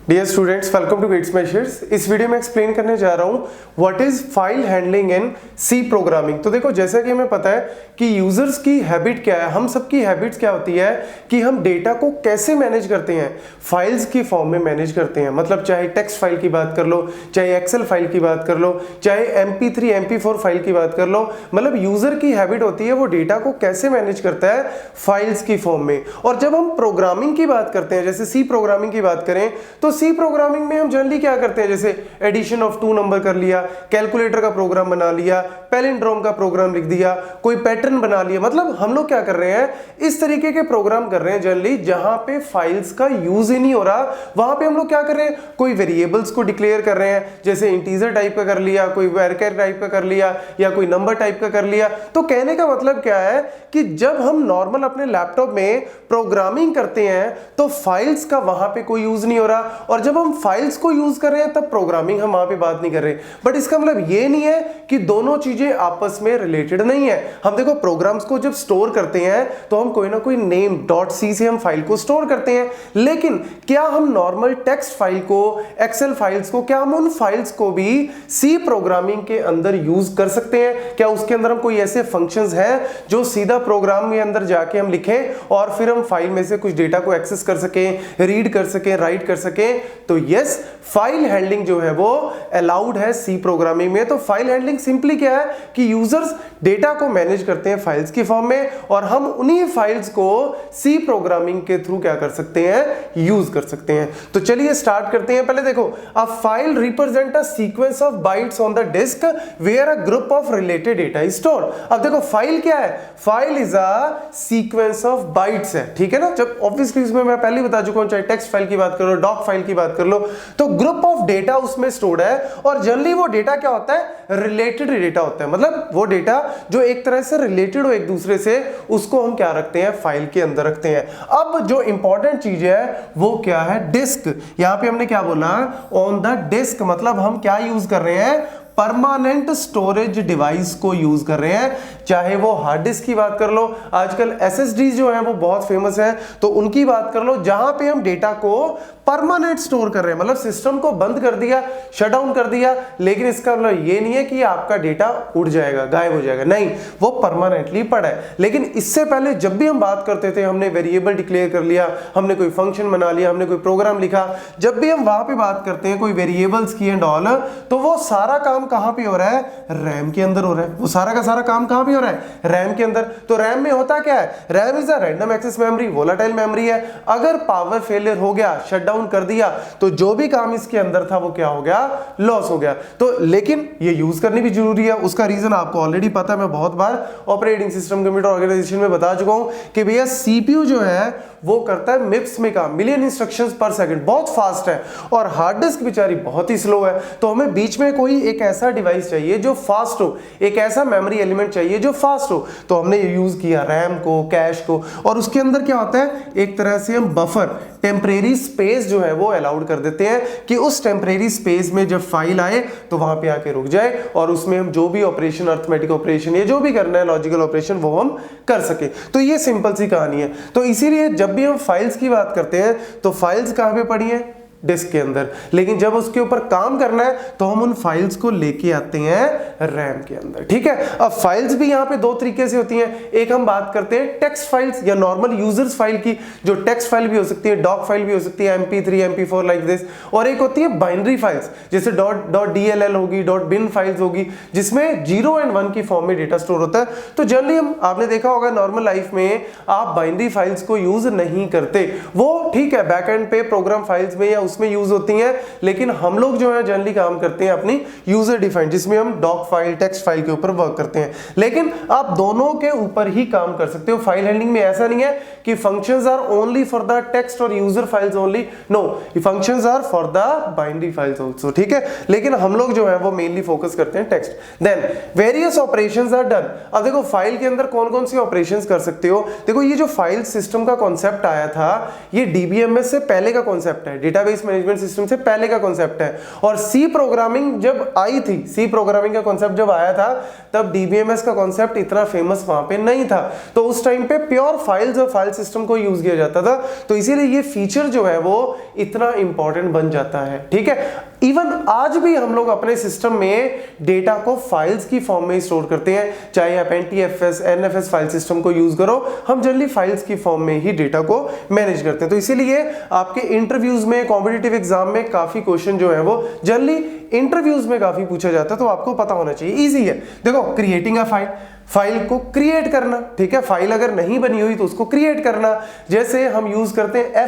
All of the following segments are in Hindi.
Dear students, welcome to gate smashers. इस वीडियो में एक्सप्लेन करने जा रहा हूँ what is file handling in C programming. तो देखो, जैसा कि हमें पता है कि यूजर्स की हैबिट क्या है, हम सबकी हैबिट्स क्या होती है कि हम डेटा को कैसे मैनेज करते हैं, फाइल्स की फॉर्म में मैनेज करते हैं। मतलब चाहे टेक्स्ट फाइल की बात कर लो, चाहे एक्सेल फाइल की बात कर लो, चाहे MP3 MP4 फाइल की बात कर लो। मतलब यूजर की हैबिट होती है वो डेटा को कैसे मैनेज करता है फाइल्स की फॉर्म में। और जब हम प्रोग्रामिंग की बात करते हैं, जैसे सी प्रोग्रामिंग की बात करें, तो सी प्रोग्रामिंग में हम जनरली क्या करते हैं, जैसे एडिशन ऑफ 2 नंबर कर लिया, कैलकुलेटर का प्रोग्राम बना लिया, पैलिंड्रोम का प्रोग्राम लिख दिया, कोई पैटर्न बना लिया। मतलब हम लोग क्या कर रहे हैं, इस तरीके के प्रोग्राम कर रहे हैं जनरली जहां पे फाइल्स का यूज ही नहीं हो रहा। वहां पे हम लोग क्या कर रहे हैं, कोई वेरिएबल्स को डिक्लेयर कर रहे हैं, जैसे इंटीजर टाइप का कर लिया, कोई वैरचर टाइप का कर लिया, या कोई नंबर टाइप का कर लिया। तो कहने का मतलब क्या है कि जब हम नॉर्मल अपने लैपटॉप में प्रोग्रामिंग करते हैं तो फाइल्स का वहां पे कोई यूज नहीं हो रहा, और जब हम फाइल्स को यूज कर रहे हैं तब प्रोग्रामिंग हम वहां पे बात नहीं कर रहे। बट इसका मतलब ये नहीं है कि दोनों चीजें आपस में रिलेटेड नहीं है। हम देखो, प्रोग्राम्स को जब स्टोर करते हैं तो हम कोई ना कोई नेम .c से हम फाइल को स्टोर करते हैं, लेकिन क्या हम नॉर्मल टेक्स्ट फाइल को, एक्सेल फाइल्स को, क्या हम उन फाइल्स को भी सी प्रोग्रामिंग के अंदर यूज कर सकते हैं? क्या उसके अंदर हम कोई ऐसे फंक्शंस हैं जो सीधा प्रोग्राम में अंदर जाके हम लिखें और फिर हम फाइल में से कुछ डेटा को एक्सेस कर सकें, रीड कर सकें, राइट कर सकें? तो यस, फाइल हैंडलिंग जो है वो अलाउड है सी प्रोग्रामिंग में। तो फाइल हैंडलिंग सिंपली क्या है कि यूजर्स डेटा को मैनेज करते हैं फाइल्स की फॉर्म में, और हम उन्हीं फाइल्स को सी प्रोग्रामिंग के थ्रू क्या कर सकते हैं, यूज कर सकते हैं। तो चलिए स्टार्ट करते हैं। पहले देखो, a file represent a sequence of bytes on the disk where a group of related data is stored. अब देखो, फाइल क्या है, file is a sequence of bytes है, ठीक है ना। जब ऑब्वियसली इसमें मैं पहले ही बता चुका हूं, चाहे टेक्स्ट फाइल की बात करो, डॉक फाइल की बात कर लो, तो ग्रुप ऑफ डेटा उसमें स्टोर्ड है। और जनरली वो डेटा क्या होता है, रिलेटेड डेटा होता है। मतलब वो डेटा जो एक तरह से रिलेटेड हो एक दूसरे से, उसको हम क्या रखते हैं, फाइल के अंदर रखते हैं। अब जो इंपॉर्टेंट चीज है वो क्या है, डिस्क। यहां पे हमने क्या बोला, ऑन द डिस्क, मतलब हम क्या यूज कर रहे हैं, परमानेंट स्टोरेज डिवाइस को यूज कर रहे हैं। चाहे वो हार्ड डिस्क की बात कर लो, आजकल SSD जो है वो बहुत फेमस है, तो उनकी बात कर लो, जहां पे हम डेटा को परमानेंट स्टोर कर रहे हैं। मतलब सिस्टम को बंद कर दिया, शट डाउन कर दिया, लेकिन इसका मतलब ये नहीं है कि आपका डेटा उड़ जाएगा, गायब हो जाएगा, नहीं, वो परमानेंटली पड़ा है। लेकिन इससे पहले जब भी हम बात करते थे, हमने वेरिएबल डिक्लेयर कर लिया, हमने कोई फंक्शन बना लिया, हमने कोई प्रोग्राम लिखा, जब भी हम वहां पे बात करते हैं कोई वेरिएबल्स की एंड ऑल, तो वो सारा काम कहां पे हो रहा है, रैम के अंदर हो रहा है। वो सारा का सारा काम कहां पे हो रहा है, रैम के अंदर। तो रैम में होता क्या है, RAM is a random access memory, volatile memory है। अगर पावर फेलियर हो गया, शट डाउन कर दिया, तो जो भी काम इसके अंदर था वो क्या हो गया, लॉस हो गया। तो लेकिन ये यूज करनी भी जरूरी है। उसका रीजन आपको ऑलरेडी पता है, मैं बहुत बार ऑपरेटिंग सिस्टम कंप्यूटर ऑर्गेनाइजेशन में बता चुका हूं कि भैया CPU जो है वो करता है मिप्स में काम, मिलियन इंस्ट्रक्शंस पर सेकंड, बहुत फास्ट है, और हार्ड डिस्क बेचारी बहुत ही स्लो है। तो हमें बीच में कोई एक ऐसा डिवाइस चाहिए जो फास्ट हो, एक ऐसा मेमोरी एलिमेंट चाहिए जो फास्ट हो। तो हमने यूज किया रैम को, कैश को, और उसके अंदर क्या होता है, एक तरह से हम बफर, टेम्परेरी स्पेस जो है वो अलाउड कर देते हैं कि उस टेम्परेरी स्पेस में जब फाइल आए तो वहां पे आके रुक जाए, और उसमें हम जो भी ऑपरेशन, अर्थमेटिक ऑपरेशन, ये जो भी करना है, लॉजिकल ऑपरेशन, वो हम कर सके। तो ये सिंपल सी कहानी है। तो इसीलिए जब भी हम फाइल्स की बात करते हैं तो फाइल्स कहां पे पड़ी है, डिस्क के अंदर, लेकिन जब उसके ऊपर काम करना है तो हम उन फाइल्स को लेके आते हैं रैम के अंदर, ठीक है। अब फाइल्स भी यहां पे दो तरीके से होती हैं। एक हम बात करते हैं टेक्स्ट फाइल्स या नॉर्मल यूजर्स फाइल की, जो टेक्स्ट फाइल भी हो सकती है, डॉक फाइल भी हो सकती है, MP3 MP4 लाइक दिस। और एक होती है बाइनरी फाइल्स, जैसे .dll होगी, .bin फाइल्स होगी, जिसमें 0 और 1 की फॉर्म में डेटा स्टोर होता है। तो जनरली हम, आपने देखा होगा नॉर्मल लाइफ में आप बाइनरी फाइल्स को यूज नहीं करते। वो ठीक है, बैकएंड पे प्रोग्राम फाइल्स में या उसमें यूज होती हैं, लेकिन हम लोग जो है जनरली काम करते हैं अपनी यूजर डिफाइंड, जिसमें हम डॉक फाइल, टेक्स्ट फाइल के ऊपर वर्क करते हैं। लेकिन आप दोनों के ऊपर ही काम कर सकते हो। फाइल हैंडलिंग में ऐसा नहीं है कि functions are only for the text और user files only, no, functions are for the binary files also, ठीक है। लेकिन हम लोग जो है वो मेनली फोकस करते हैं text. Then various operations are done. अब देखो, फाइल के अंदर कौन कौन सी ऑपरेशंस कर सकते हो। देखो, ये जो फाइल सिस्टम का कॉन्सेप्ट आया था, ये DBMS से पहले का कॉन्सेप्ट है, डेटाबेस डिवाइस मैनेजमेंट सिस्टम से पहले का कॉन्सेप्ट है। और सी प्रोग्रामिंग जब आई थी, सी प्रोग्रामिंग का कॉन्सेप्ट जब आया था, तब डीबीएमएस का कॉन्सेप्ट इतना फेमस वहां पे नहीं था। तो उस टाइम पे प्योर फाइल्स और फाइल सिस्टम को यूज किया जाता था, तो इसीलिए ये फीचर जो है वो इतना इंपॉर्टेंट बन जाता है। ठीक है, इवन आज भी हम लोग अपने सिस्टम में डेटा को फाइल्स की फॉर्म में स्टोर करते हैं, चाहे आप एनटीएफएस, एनएफएस फाइल सिस्टम को यूज करो, हम जनरली फाइल्स की फॉर्म में ही डेटा को मैनेज करते हैं। तो इसीलिए आपके इंटरव्यूज में, कॉम्पिटिटिव एग्जाम में काफी क्वेश्चन जो है वो जनरली इंटरव्यूज में काफी पूछा जाता है, तो आपको पता होना चाहिए। इजी है, देखो क्रिएटिंग अ फाइल, फाइल को क्रिएट करना, ठीक है, फाइल अगर नहीं बनी हुई तो उसको क्रिएट करना। जैसे हम यूज करते हैं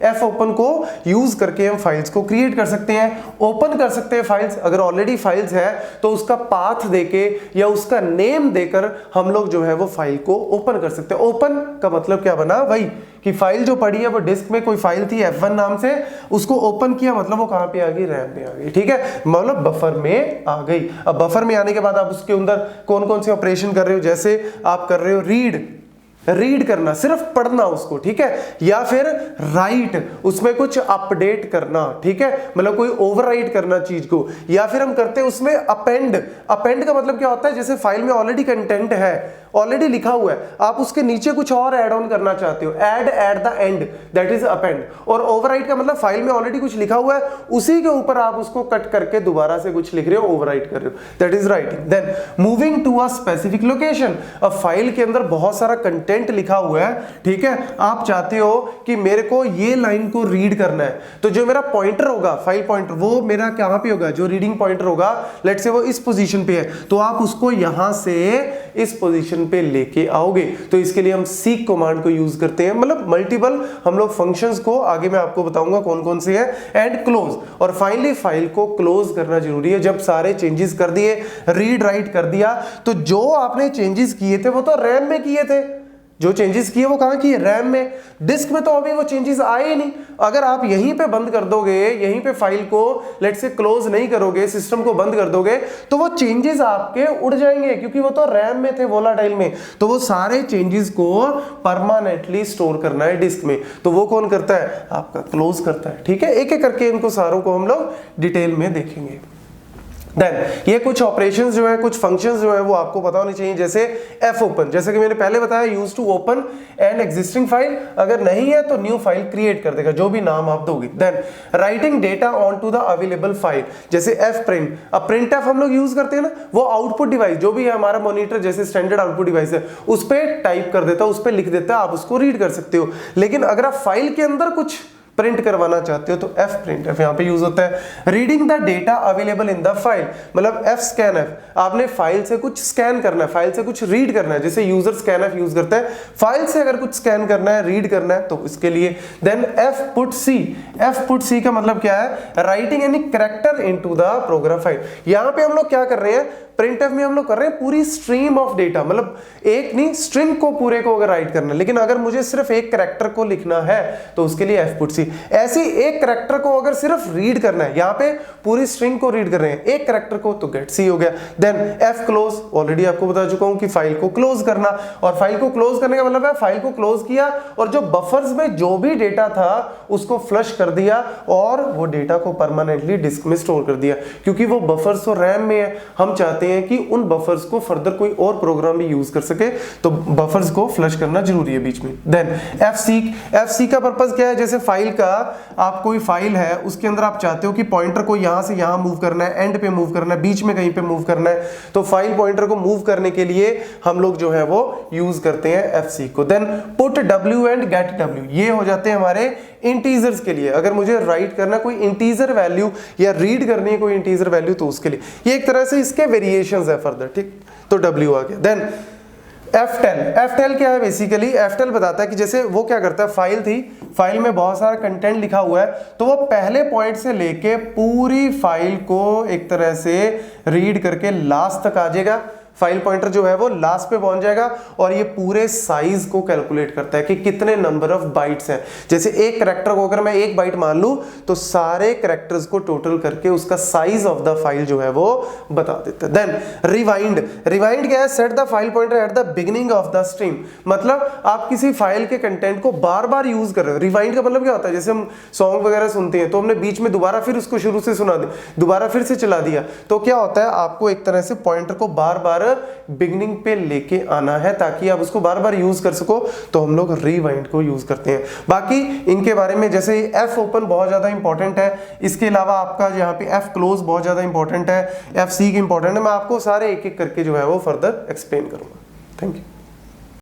एफ ओपन को यूज करके हम फाइल्स को क्रिएट कर सकते हैं, ओपन कर सकते हैं फाइल्स। अगर ऑलरेडी फाइल्स है तो उसका पाथ देके या उसका नेम देकर हम लोग जो है वो फाइल को ओपन कर सकते हैं। ओपन का मतलब क्या बना, वही कि फाइल जो पड़ी है वो डिस्क में कोई फाइल थी F1 नाम से, उसको ओपन किया, मतलब वो कहां पे आ गई, रैम में आ गई। ठीक है, मतलब बफर में आ गई। अब बफर में आने के बाद आप उसके अंदर कौन कौन से ऑपरेशन कर रहे हो, जैसे आप कर रहे हो रीड करना, सिर्फ पढ़ना उसको, ठीक है, या फिर राइट, उसमें कुछ अपडेट करना, ठीक है, मतलब कोई ओवरराइट करना चीज को, या फिर हम करते हैं उसमें अपेंड का मतलब क्या होता है, जैसे फाइल में ऑलरेडी कंटेंट है, ऑलरेडी लिखा हुआ है, आप उसके नीचे कुछ और ऐड ऑन करना चाहते हो, add at the end, that is append. और ओवरराइट का मतलब फाइल में ऑलरेडी कुछ लिखा हुआ है, उसी के ऊपर आप उसको कट करके दोबारा से कुछ लिख रहे हो, ओवरराइट कर रहे हो, that is writing. Then moving to a specific location, अब फाइल के अंदर बहुत सारा कंटेंट लिखा हुआ है, ठीक है, आप चाहते हो कि मेरे को ये लाइन को रीड करना है, तो जो मेरा पॉइंटर होगा, फाइल पॉइंटर, वो मेरा कहां पे होगा, जो रीडिंग पॉइंटर होगा, लेट्स से वो इस पोजीशन पे है, तो आप उसको यहां से इस पोजीशन पे लेके आओगे। तो इसके लिए हम सीक कमांड को यूज करते हैं, मतलब मल्टीपल हम लोग फंक्शंस को आगे मैं आपको बताऊंगा कौन कौन से हैं, एंड क्लोज। और फाइनली फाइल को क्लोज करना जरूरी है। जब सारे चेंजेस कर दिए, रीड राइट कर दिया, तो जो आपने चेंजेस किए थे वो तो रैम में किए थे, जो चेंजेस किए वो कहां किए, रैम में। डिस्क में तो अभी वो चेंजेस आए ही नहीं। अगर आप यहीं पे बंद कर दोगे, यहीं पे फाइल को लेट्स से क्लोज नहीं करोगे, सिस्टम को बंद कर दोगे, तो वो चेंजेस आपके उड़ जाएंगे, क्योंकि वो तो रैम में थे, वोलाटाइल में। तो वो सारे चेंजेस को परमानेंटली स्टोर करना है डिस्क में, तो वो कौन करता है, आपका क्लोज करता है। ठीक है, एक एक करके इनको सारों को हम लोग डिटेल में देखेंगे। देन ये कुछ ऑपरेशंस जो है, कुछ फंक्शंस जो है वो आपको पता होनी चाहिए, जैसे एफ ओपन, जैसे कि मैंने पहले बताया, use to open an existing file, अगर नहीं है तो न्यू फाइल क्रिएट कर देगा, जो भी नाम आप दोगे। Then writing data on to the available file, जैसे एफ प्रिंट। अब प्रिंट एफ हम लोग यूज करते हैं ना, वो आउटपुट डिवाइस जो भी है हमारा मॉनिटर, जैसे स्टैंडर्ड आउटपुट डिवाइस है, उस पर टाइप कर देता है, उस पर लिख देता है, आप उसको रीड कर सकते हो। लेकिन अगर आप फाइल के अंदर कुछ प्रिंट करवाना चाहते हो तो एफ प्रिंट एफ यहां पे यूज होता है। Reading the data available in the file, मतलब एफ स्कैन एफ, आपने फाइल से कुछ स्कैन करना है, फाइल से कुछ रीड करना है, जैसे यूजर स्कैन एफ यूज करता है, फाइल से अगर कुछ स्कैन करना है, रीड करना है, तो इसके लिए। देन एफ पुट सी का मतलब क्या है, writing any character into the program file. यहां पे हम लोग क्या कर रहे हैं, प्रिंट एफ में हम लोग कर रहे हैं पूरी स्ट्रीम ऑफ डेटा, मतलब एक नहीं, स्ट्रिंग को पूरे को अगर राइट करना है, लेकिन अगर मुझे सिर्फ एक कैरेक्टर को लिखना है तो उसके लिए एफ पुट सी। ऐसे एक कैरेक्टर को अगर सिर्फ रीड करना है, यहाँ पे पूरी स्ट्रिंग को रीड कर रहे हैं, एक कैरेक्टर को, तो गेट सी हो गया। देन एफ क्लोज, ऑलरेडी आपको बता चुका हूं कि फाइल को क्लोज करना, और फाइल को क्लोज करने का मतलब है फाइल को क्लोज किया और जो बफर्स में जो भी डेटा था उसको फ्लश कर दिया और वो डेटा को परमानेंटली डिस्क में स्टोर कर दिया, क्योंकि वो बफर्स तो रैम में है, हम चाहते हैं कि उन बफर्स को फर्दर कोई और प्रोग्राम भी यूज कर सके, तो बफर्स को फ्लश करना जरूरी है बीच में। देन एफ सी का पर्पस क्या है, जैसे फाइल का, आप कोई फाइल है उसके अंदर आप चाहते हो कि पॉइंटर को यहां से यहां मूव करना है, एंड पे मूव करना है, बीच में कहीं पे मूव करना है, तो फाइल पॉइंटर को मूव करने के लिए हम लोग जो है वो यूज करते हैं एफ सी को। Then put W and get W, ये हो जाते हैं हमारे इंटीजर्स के लिए। अगर मुझे राइट करना कोई इंटीजर वैल्यू या रीड करनी है कोई इंटीजर वैल्यू, तो उसके लिए ये एक तरह से इसके वेरिएशंस है फर्दर, ठीक, तो डब्ल्यू आ गया। देन एफटेल क्या है, बेसिकली एफटेल बताता है कि जैसे वो क्या करता है, फाइल थी, फाइल में बहुत सारा कंटेंट लिखा हुआ है, तो वो पहले पॉइंट से लेके पूरी फाइल को एक तरह से रीड करके लास्ट तक आ जाएगा, फाइल पॉइंटर जो है वो लास्ट पे पहुंच जाएगा और ये पूरे साइज को कैलकुलेट करता है कि कितने नंबर ऑफ बाइट्स हैं। जैसे एक कैरेक्टर को अगर मैं 1 बाइट मान लूं तो सारे कैरेक्टर्स को टोटल करके उसका साइज ऑफ द फाइल जो है वो बता देता है। देन रिवाइंड, रिवाइंड क्या है? Set the file pointer at the beginning of the stream, मतलब आप किसी फाइल के कंटेंट को बार बार यूज कर रहे हो। रिवाइंड का मतलब क्या होता है? जैसे हम सॉन्ग वगैरह सुनते हैं तो हमने बीच में दोबारा फिर उसको शुरू से सुना दिया, दोबारा फिर से चला दिया, तो क्या होता है आपको एक तरह से पॉइंटर को बार बार बिगिनिंग पे लेके आना है ताकि आप उसको बार बार यूज कर सको, तो हम लोग रिवाइंड को यूज करते हैं। बाकी इनके बारे में जैसे एफ ओपन बहुत ज्यादा इंपॉर्टेंट है, इसके अलावा आपका यहाँ पे एफ क्लोज बहुत ज्यादा इंपॉर्टेंट है, एफ सीक इंपॉर्टेंट है। मैं आपको सारे एक एक करके जो है वो फर्दर एक्सप्लेन करूंगा। Thank you.